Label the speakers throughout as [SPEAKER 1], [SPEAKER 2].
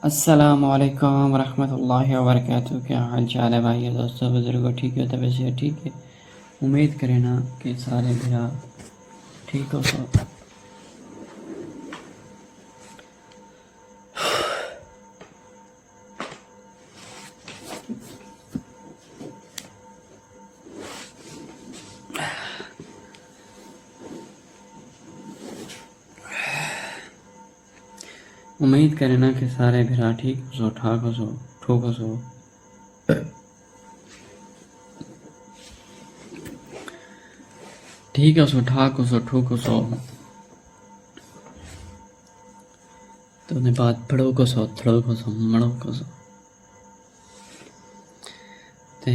[SPEAKER 1] अस्सलामुअलैकुम वरहमतुल्लाहि वबरकातुहू। क्या हाल चाल है भाई दोस्तों बुजुर्गों, ठीक है? तबीयत से ठीक है? उम्मीद करें ना कि सारे भरा ठीक हो सब। उम्मीद करें ना कि सारे भरा ठीक हो सो, ठाक हो सो, ठोक हो सो। ठीक हो सो, ठाक हो सो, ठोक हो सो। तो ने बात पढ़ो को सो, थड़ो को सो, मड़ो को सो। ते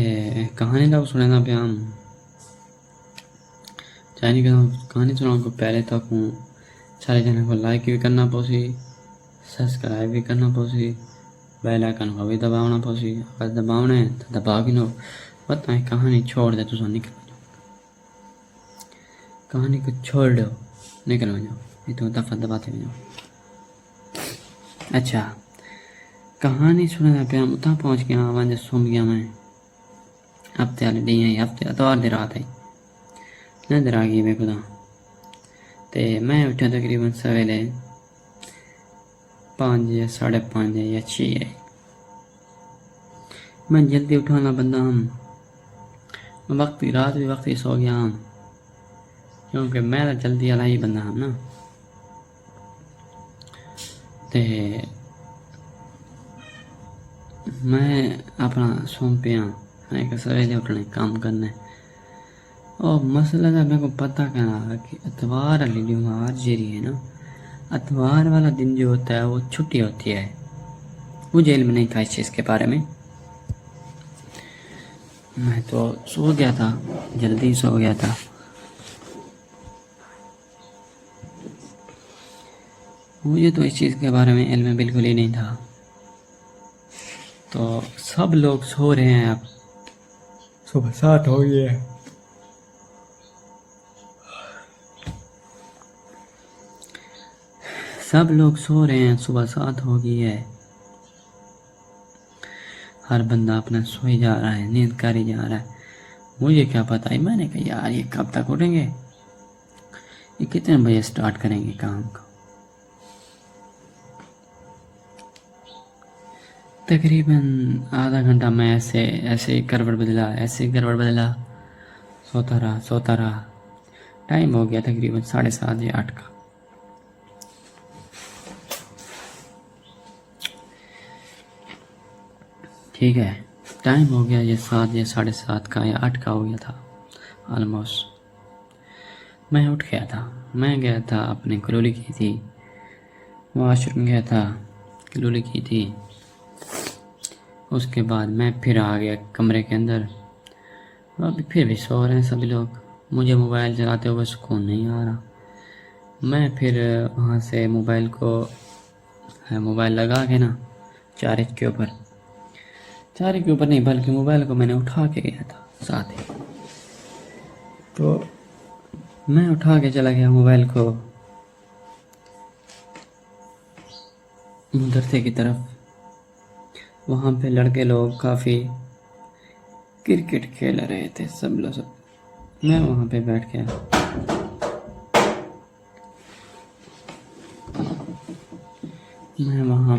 [SPEAKER 1] कहानी का सुने ना पे हम चाहे कहानी सुनाओ को पहले तक हूँ सारे जने को लाइक भी करना पोसी, सब्सक्राइब भी करना पोसी, बेल आइकन को भी दबावना पोसी। अगर दबावना है तो दबा भी नो। पता है कहानी छोड़ दे, तुम निकल जाओ, कहानी को छोड़ दो, निकल जाओ, नहीं तो दफा दबाते जाओ। अच्छा, कहानी सुनने पे हम उतना पहुँच गया वहाँ सुन गया मैं। हफ्ते वाले दिन आई, हफ्ते तो आधी रात आई, नजर आ गई मेरे को तो मैं उठा तकरीबन सवेरे 5 या 5:30 या 6 है। मैं जल्दी उठाना बंदा हम वक्त रात भी वक्त ही सो गया हम, क्योंकि मैं तो जल्दी वाला ही बंदा हम ना। ते मैं अपना सोम पे एक सवेरे उठने काम करने और मसला था मेरे को पता क्या कि अतवार वाली जो आज जेरी है ना, अतवार वाला दिन जो होता है वो छुट्टी होती है। वो जेल में नहीं था इस चीज़ के बारे में। मैं तो सो गया था, जल्दी सो गया था। मुझे तो इस चीज़ के बारे में इल्म बिल्कुल ही नहीं था। तो सब लोग सो रहे हैं, अब सुबह 7 हो गई है। सब लोग सो रहे हैं, सुबह 7 हो गई है। हर बंदा अपना सोई जा रहा है, नींद कर ही जा रहा है। मुझे क्या पता है, मैंने कहा यार ये कब तक उठेंगे, ये कितने बजे स्टार्ट करेंगे काम को। तकरीबन आधा घंटा मैं ऐसे ऐसे करवट बदला, ऐसे करवट बदला, सोता रहा। टाइम हो गया तकरीबन 7:30 या 8 का। ठीक है, टाइम हो गया ये 7 या 7:30 का या 8 का हो गया था ऑलमोस्ट। मैं उठ गया था, मैं गया था अपने कलोली की थी, वॉशरूम गया था, कलोली की थी। उसके बाद मैं फिर आ गया कमरे के अंदर। अभी फिर भी सो रहे हैं सभी लोग, मुझे मोबाइल चलाते हुए सुकून नहीं आ रहा। मैं फिर वहाँ से मोबाइल लगा के ना चार्ज के ऊपर नहीं बल्कि मोबाइल को मैंने उठा के गया था साथ ही। तो मैं उठा के चला गया मोबाइल को मदरसे की तरफ। वहाँ पे लड़के लोग काफ़ी क्रिकेट खेल रहे थे सब लोग। मैं वहाँ पे बैठ गया। मैं वहाँ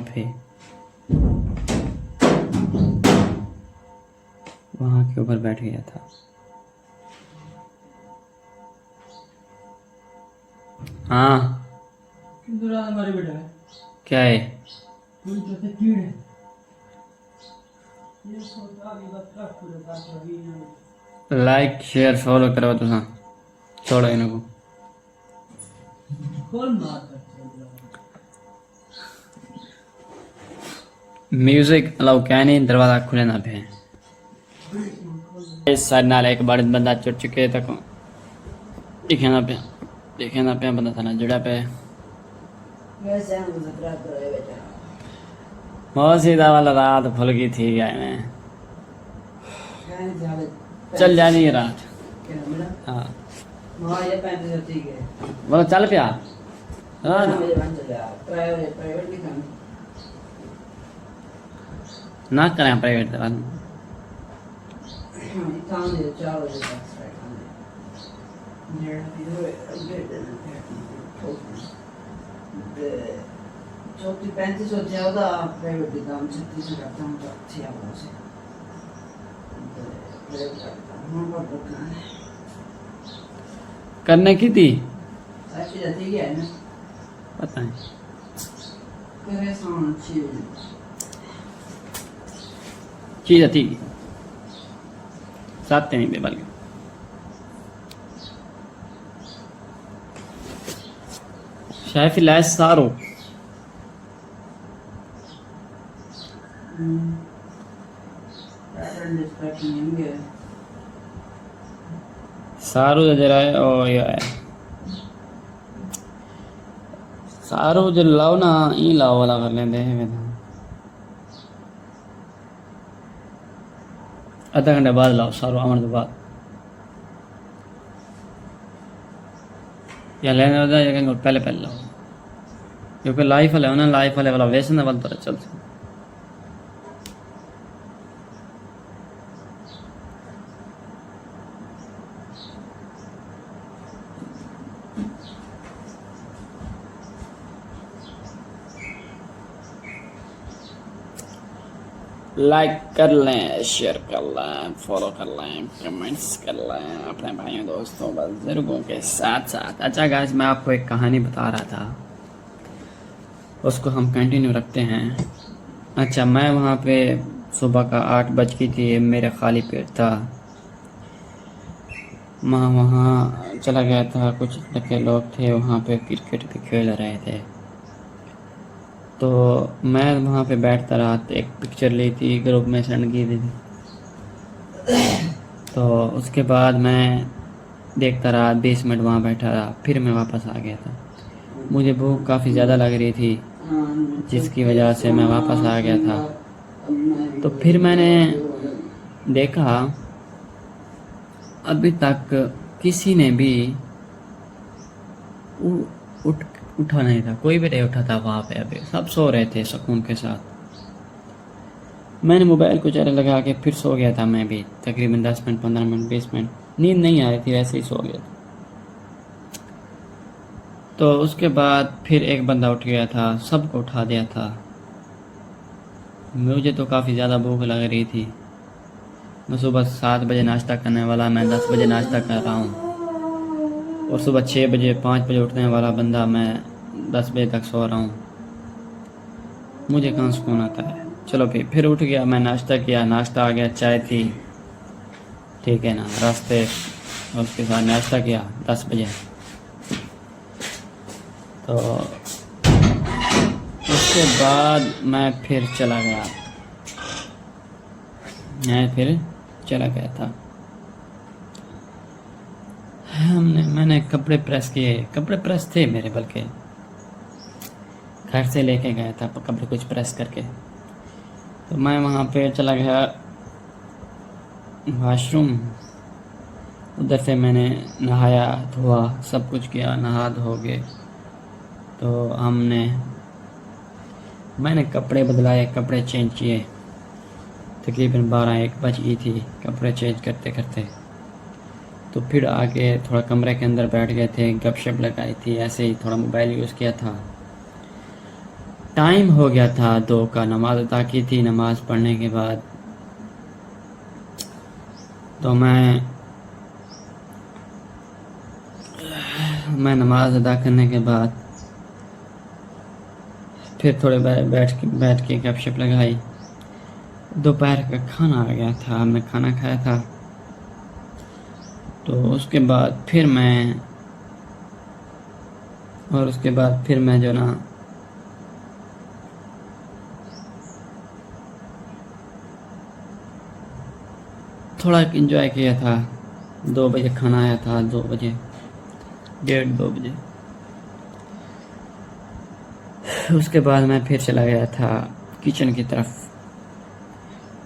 [SPEAKER 1] के ऊपर बैठ गया था। हाँ क्या है? लाइक शेयर फॉलो करो तुसा, छोड़ो इनको। म्यूजिक अलाउ क्या नहीं, दरवाजा खुले ना पे। इस साइड नाल एक बड़ा बंदा चढ़ चुके तक दिखे ना पे बंदा था ना जुड़ा पे। बहुत सीधा वाला रात भूल गई थी गए में, चल जानी रात। हाँ बोलो चल पिया। ना करें प्राइवेट दवा
[SPEAKER 2] चौथी 35 होती है ਉਹਦਾ ਪ੍ਰਾਈਵੇਟ ਦੀ ਕੰਮ 36 ਕਰਤਾ ਹੂੰ ਤਾਂ 6 ਆਵਾ से ਹੁਣ पर पता है
[SPEAKER 1] करने की थी
[SPEAKER 2] ऐसी जाती है ना
[SPEAKER 1] पता है
[SPEAKER 2] करे सान
[SPEAKER 1] चीज़ थी साथ नहीं दे बल्कि शायद फिलहाल सारो सारू जरा है और ये है सारू जो लाओ ना ये लाओ वाला कर लेंदे हैं आधा घंटे बाद लाओ सारू आने के बाद या लेने होता है या पहले पहले लाओ क्योंकि लाइफ वाले हो ना लाइफ वाले वाला वैसे ना वाला चलते लाइक कर लें, शेयर कर लें, फॉलो कर लें, कमेंट्स कर लें अपने भाइयों दोस्तों बुजुर्गों के साथ साथ। अच्छा गाइस, मैं आपको एक कहानी बता रहा था, उसको हम कंटिन्यू रखते हैं। अच्छा, मैं वहाँ पे सुबह का 8 बज गई थी, मेरा खाली पेट था। मैं वहाँ चला गया था, कुछ लड़के लोग थे वहाँ पे क्रिकेट भी खेल रहे थे, तो मैं वहाँ पे बैठता रहा। एक पिक्चर ली थी, ग्रुप में सेंड की थी, तो उसके बाद मैं देखता रहा, 20 मिनट वहाँ बैठा रहा, फिर मैं वापस आ गया था। मुझे भूख काफ़ी ज़्यादा लग रही थी, जिसकी वजह से मैं वापस आ गया था। तो फिर मैंने देखा अभी तक किसी ने भी उठा नहीं था, कोई भी नहीं उठा था वहाँ पे। अभी सब सो रहे थे सुकून के साथ। मैंने मोबाइल को चार्ज लगा के फिर सो गया था। मैं भी तकरीबन 10 मिनट, 15 मिनट, 20 मिनट नींद नहीं आ रही थी, वैसे ही सो गया था। तो उसके बाद फिर एक बंदा उठ गया था, सबको उठा दिया था। मुझे तो काफ़ी ज़्यादा भूख लग रही थी। मैं सुबह 7 बजे नाश्ता करने वाला, मैं 10 बजे नाश्ता कर रहा हूँ, और सुबह 6 बजे 5 बजे उठने वाला बंदा मैं 10 बजे तक सो रहा हूँ। मुझे कहाँ सुकून आता है। चलो फिर उठ गया, मैं नाश्ता किया, नाश्ता आ गया, चाय थी, ठीक है ना, रास्ते उसके साथ नाश्ता किया 10 बजे। तो उसके बाद मैं फिर चला गया था। मैंने कपड़े प्रेस किए, कपड़े प्रेस थे मेरे, बल्कि घर से लेके गया था कपड़े कुछ प्रेस करके। तो मैं वहाँ पे चला गया वॉशरूम, उधर से मैंने नहाया धोआ, सब कुछ किया, नहा धो के तो मैंने कपड़े बदलाए, कपड़े चेंज किए। तकरीबन 12-1 बज गई थी कपड़े चेंज करते करते। तो फिर आके थोड़ा कमरे के अंदर बैठ गए थे, गपशप लगाई थी, ऐसे ही थोड़ा मोबाइल यूज़ किया था। टाइम हो गया था 2 का, नमाज अदा की थी। नमाज पढ़ने के बाद तो मैं नमाज अदा करने के बाद फिर थोड़े बैठ के गपशप लगाई। दोपहर का खाना आ गया था, हमने खाना खाया था। तो उसके बाद फिर मैं जो ना थोड़ा इंजॉय किया था। 2 बजे खाना आया था, 2 बजे, 1:30-2 बजे। उसके बाद मैं फिर चला गया था किचन की तरफ।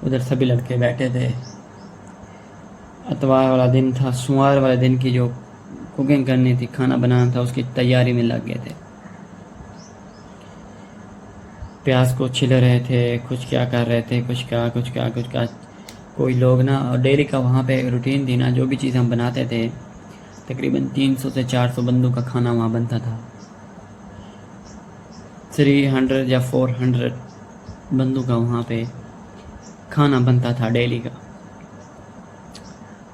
[SPEAKER 1] उधर सभी लड़के बैठे थे। इतवार वाला दिन था, सोमवार वाले दिन की जो कुकिंग करनी थी, खाना बनाना था, उसकी तैयारी में लग गए थे। प्याज को छिल रहे थे, कुछ क्या कर रहे थे, कुछ क्या। कोई लोग ना, और डेली का वहाँ पे रूटीन थी ना, जो भी चीज़ हम बनाते थे तकरीबन 300 से 400 बंदों का खाना वहाँ बनता था। 300 या 400 बंदों का वहाँ पे खाना बनता था डेली का।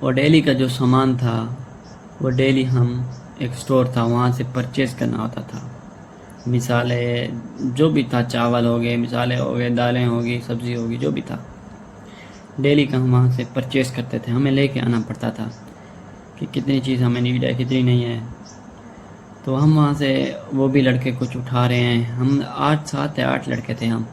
[SPEAKER 1] और डेली का जो सामान था वो डेली हम एक स्टोर था वहाँ से परचेज़ करना होता था। मिसाले जो भी था, चावल हो गए, मिसाले हो गए, दालें हो गई, सब्ज़ी होगी, जो भी था डेली का हम वहाँ से परचेज़ करते थे। हमें लेके आना पड़ता था कि कितनी चीज़ हमें नीड है, कितनी नहीं है। तो हम वहाँ से, वो भी लड़के कुछ उठा रहे हैं, हम 7 या 8 लड़के थे। हम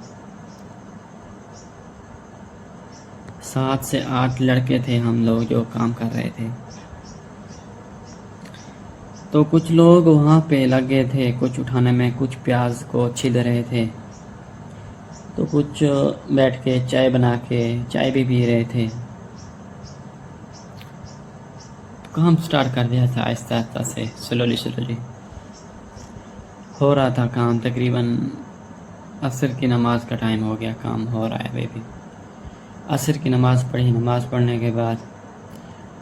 [SPEAKER 1] 7 से 8 लड़के थे हम लोग जो काम कर रहे थे। तो कुछ लोग वहाँ पे लगे थे कुछ उठाने में, कुछ प्याज को छिल रहे थे, तो कुछ बैठ के चाय बना के चाय भी पी रहे थे। काम स्टार्ट कर दिया था आहिस्ता आहिस्ता से, स्लोली हो रहा था काम। तकरीबन असर की नमाज का टाइम हो गया, काम हो रहा है बेबी। असर की नमाज़ पढ़ी, नमाज़ पढ़ने के बाद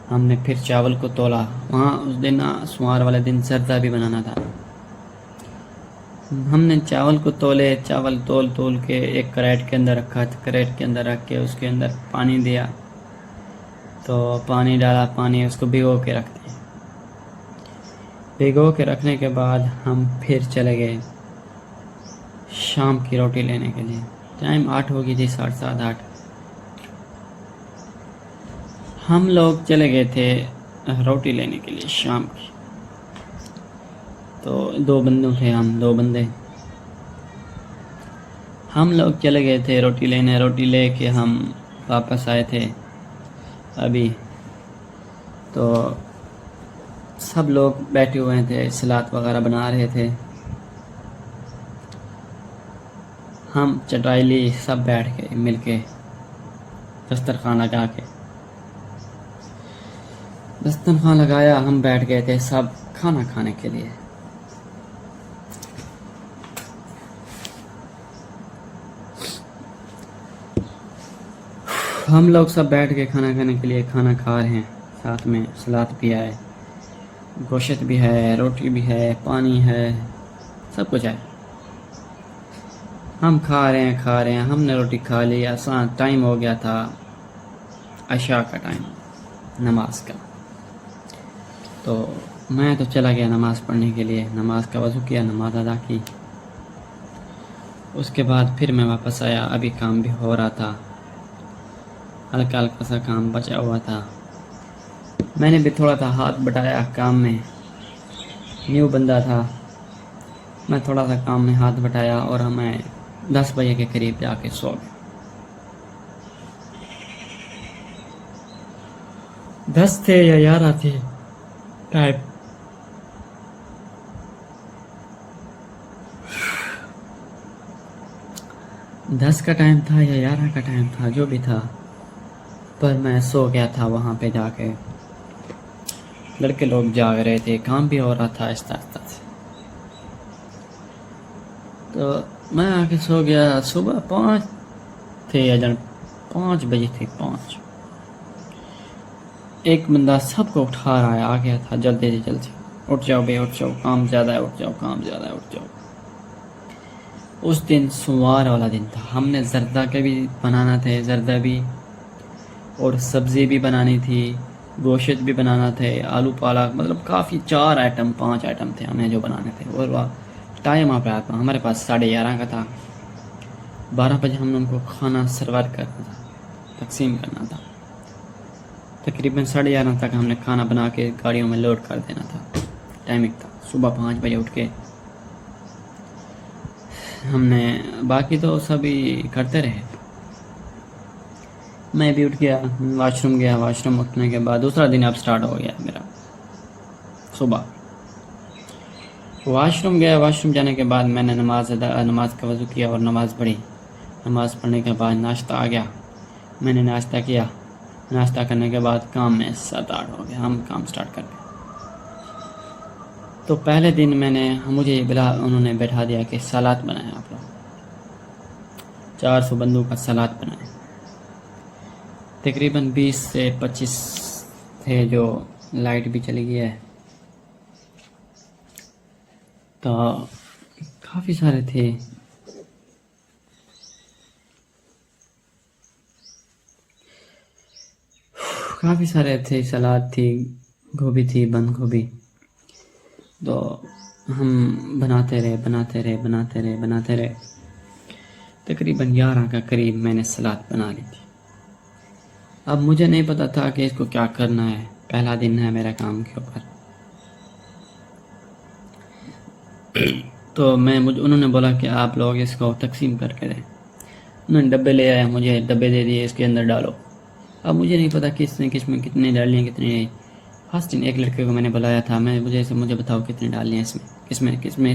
[SPEAKER 1] हमने फिर चावल को तोला। वहाँ उस दिन ना, सोमवार वाले दिन जर्दा भी बनाना था। हमने चावल को तोले, चावल तोल के एक करेट के अंदर रखा, करेट के अंदर रख के उसके अंदर पानी दिया, तो पानी डाला, पानी उसको भिगो के रख दिया। भिगो के रखने के बाद हम फिर चले गए शाम की रोटी लेने के लिए। टाइम 8 हो गई थी, 7:30 8। हम लोग चले गए थे रोटी लेने के लिए शाम की। तो 2 बंदे थे हम, 2 बंदे। हम लोग चले गए थे रोटी लेने। रोटी ले के हम वापस आए थे अभी। तो सब लोग बैठे हुए थे, सलाद वगैरह बना रहे थे। हम चटाई ली, सब बैठ के मिल के दस्तरखान लगा के, दस्तरखान लगाया, हम बैठ गए थे सब खाना खाने के लिए। हम लोग सब बैठ के खाना खाने के लिए खाना खा रहे हैं। साथ में सलाद भी है, गोश्त भी है, रोटी भी है, पानी है, सब कुछ है। हम खा रहे हैं। हमने रोटी खा ली। आसान टाइम हो गया था अशा का टाइम, नमाज का। तो मैं तो चला गया नमाज़ पढ़ने के लिए। नमाज का वज़ू किया, नमाज अदा की। उसके बाद फिर मैं वापस आया। अभी काम भी हो रहा था, हल्का हल्का सा काम बचा हुआ था। मैंने भी थोड़ा सा हाथ बटाया काम में, न्यू बंदा था। मैं थोड़ा सा काम में हाथ बटाया और हमें 10 बजे के करीब जाके सो गया। 10 थे या 11 थे टाइम। दस का टाइम था या 11 का टाइम था, जो भी था, पर मैं सो गया था वहाँ पे जाके। लड़के लोग जाग रहे थे, काम भी हो रहा था आहिस्ता आहिस्ता से। तो मैं आके सो गया। सुबह 5 थे या 5 बजे थे, 5। एक बंदा सबको उठा रहा है, आ गया था जल्दी से जल्दी। उठ जाओ बे, उठ जाओ, काम ज़्यादा है, उठ जाओ, काम ज़्यादा है, उठ जाओ। उस दिन सोमवार वाला दिन था। हमने जर्दा के भी बनाना थे, जर्दा भी, और सब्ज़ी भी बनानी थी, गोश्त भी बनाना थे, आलू पालक, मतलब काफ़ी 4 आइटम 5 आइटम थे हमें जो बनाने थे। और वह टाइम आप रहा था हमारे पास 11:30 का था। 12 बजे हम लोगों को खाना सर्वर करना था, तकसीम करना था। तकरीबन 11:30 तक हमने खाना बना के गाड़ियों में लोड कर देना था। टाइमिंग था सुबह 5 बजे उठ के हमने, बाकी तो सभी करते रहे। मैं भी उठ गया, वाशरूम गया। वाशरूम उठने के बाद दूसरा दिन अब स्टार्ट हो गया मेरा। सुबह वाशरूम गया, वाशरूम जाने के बाद मैंने नमाज का वज़ू किया और नमाज़ पढ़ी। नमाज़ पढ़ने के बाद नाश्ता आ गया, मैंने नाश्ता किया। नाश्ता करने के बाद काम में 7-8 हो गया, हम काम स्टार्ट कर गए। तो पहले दिन मुझे उन्होंने बैठा दिया कि सलाद बनाएं आप लोग। 400 बंदों का सलाद बनाए। तकरीबन 20 से 25 थे, जो लाइट भी चली गई है, तो काफ़ी सारे थे। काफ़ी सारे थे, सलाद थी, गोभी थी, बंद गोभी। तो हम बनाते रहे। तकरीबन 11 का करीब मैंने सलाद बना ली थी। अब मुझे नहीं पता था कि इसको क्या करना है, पहला दिन है मेरा काम के ऊपर। तो मुझे उन्होंने बोला कि आप लोग इसको तकसीम करके दें। उन्होंने डब्बे ले आया, मुझे डब्बे दे दिए, इसके अंदर डालो। अब मुझे नहीं पता किसमें कितने डालनी है, कितनी नहीं। फर्स्ट दिन एक लड़के को मैंने बुलाया था, मुझे बताओ कितनी डालनी है इसमें कितनी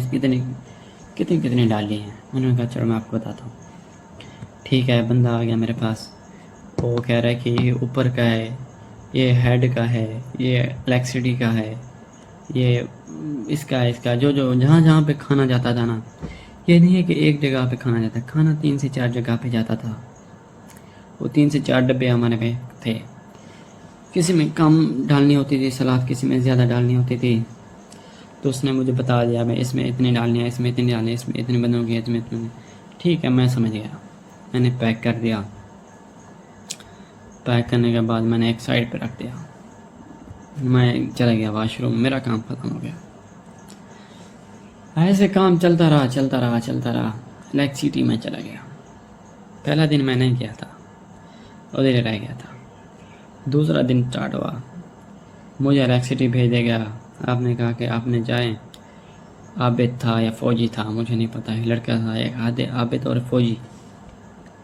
[SPEAKER 1] डालनी है। उन्होंने कहा चलो मैं आपको बताता हूँ। ठीक है, बंदा आ गया मेरे पास, वो कह रहा है कि ये ऊपर का है, ये हेड का है, ये इलेक्ट्रिसिटी का है, ये इसका जो जहाँ जहाँ पे खाना जाता था ना, ये नहीं है कि एक जगह पे खाना जाता, खाना 3 से 4 जगह पे जाता था। वो 3 से 4 डब्बे हमारे पे थे। किसी में कम डालनी होती थी सलाद, किसी में ज़्यादा डालनी होती थी। तो उसने मुझे बता दिया मैं इसमें इतनी डालनी है, इसमें इतनी डालनी है, इसमें इतनी बनोगी, इसमें इतनी। ठीक है, मैं समझ गया। मैंने पैक कर दिया। पैक करने के बाद मैंने एक साइड पे रख दिया। मैं चला गया वॉशरूम, मेरा काम ख़त्म हो गया। ऐसे काम चलता रहा। इलेक्ट्रिसिटी में चला गया। पहला दिन मैं नहीं गया था, उधर रह गया था। दूसरा दिन स्टार्ट हुआ, मुझे इलेक्ट्रिसिटी भेज देगा। आपने कहा कि आपने जाए, आबिद था या फ़ौजी था मुझे नहीं पता है, लड़का था एक, आबिद और फ़ौजी।